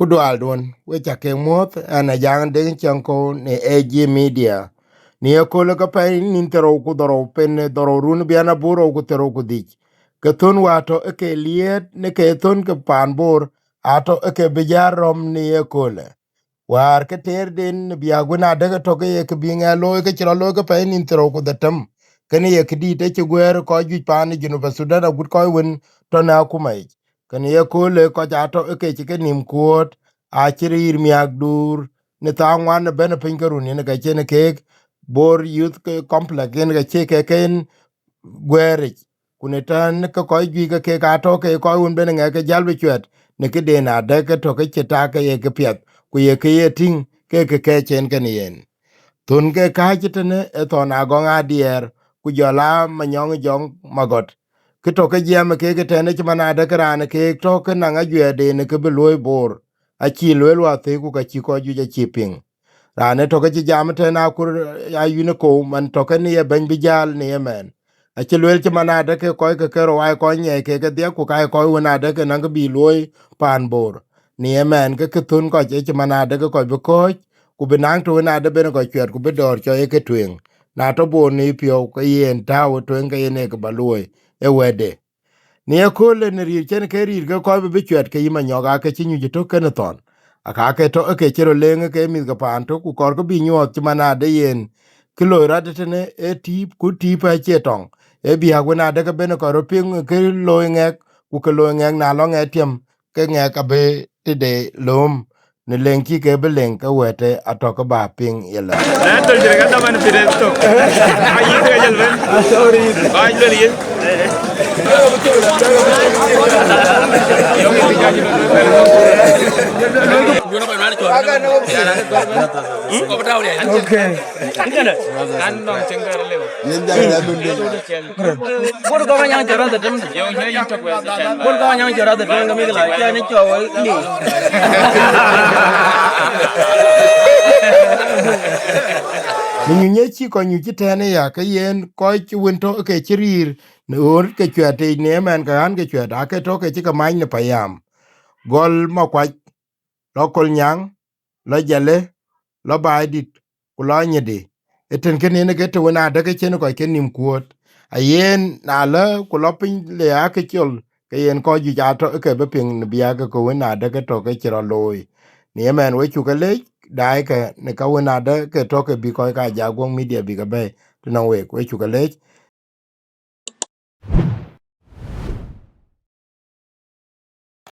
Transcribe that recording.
Kudwal don we chake moth ana jang ding chanko ne AG Media ni ko ka pa nin tero ku doro pen doro run biana buro ku tero ku dik ke ton wato ke liet ne ke ton ke pan bor ato ke bijarom ni ko le war ke ter den biya guna daga to ke binga lo ke chiro lo ke pa nin tero ku datam kene ye kidi te che gwer ko ju pan jinu basuda gut ko win to na kumai kene ye ko le ko jato ke ke nim kuot a chirir miak dur ne ta wan ben pin karun ne ga chen ke bor youth complex ne ga che ke ken gwere kune tan ko ko gi ke ka to ke ko un ben nge ke jalbe chwet ne ke de na de ke to ke cheta ke ye ke pet ku ye ke ye tin ke chen ke ne yen tun ke ka chitene e to na go ngadier ku jola manyong jong magot ke to ke jam ke tene chmana de kran ke to ke na ngwe de ne ke bloy bor a chi lwelwa te ku ka chi ko ju ja chi ping rane to ke jam te na kur ya yune ko man to ke ne ben bijal ne men a chi lwel chmana de ke ro ai ko nye ke de ku kai ko na de ke na bi loy pan bor ne men ke tun ko che chmana de ko be ko ku benang to na de ben ko chwet ku be dor cho e ke twen na to bo ni pio ko yen tawo twen ke ne ke baloy e wede ni ko le ne ri chen ke ri ko be chwet ke yima nyoga ke chinyu to ke ne ton aka ke to ke chiro le ke mi ga pan to ku kor ko bi nyo ti mana de yen kilo ra de ne e ti ku ti pa che tong e bi ha na de ke ben ko ro ping ke lo ngek ku ke lo ngek na lo ngetiem ke ngek ka be ti de lom ne len ki ke be len ka wete atoko ba ping yela na to jere ga da man ti de to ayi de jel ben sorry ba jere ye okay kan dong cengkar lew bor ko yang jara da dem yo yo to bor ko yang jara da dem mi la cha ni cho ni mình nhớ chi có nhiều chi thế ya cái yên coi chi win to cái chi rir nur cái chuyện thì nếu mà cái anh cái chuyện đã cái to cái chi cái máy nó phải am gol ma kwa lo kol nyang lo jale lo bai dit ku lo nyede eten ken ne ke to na da ke chen ko ken nim kuot a yen na la ku lo pin le a ke chol ke yen ko ju ja to ke be pin bia ke ko na da ke to ke chro loy ni men we chu ke le dai ke ne ka na da ke to ke bi ko ka ja go media bi ga be to na we chu ke le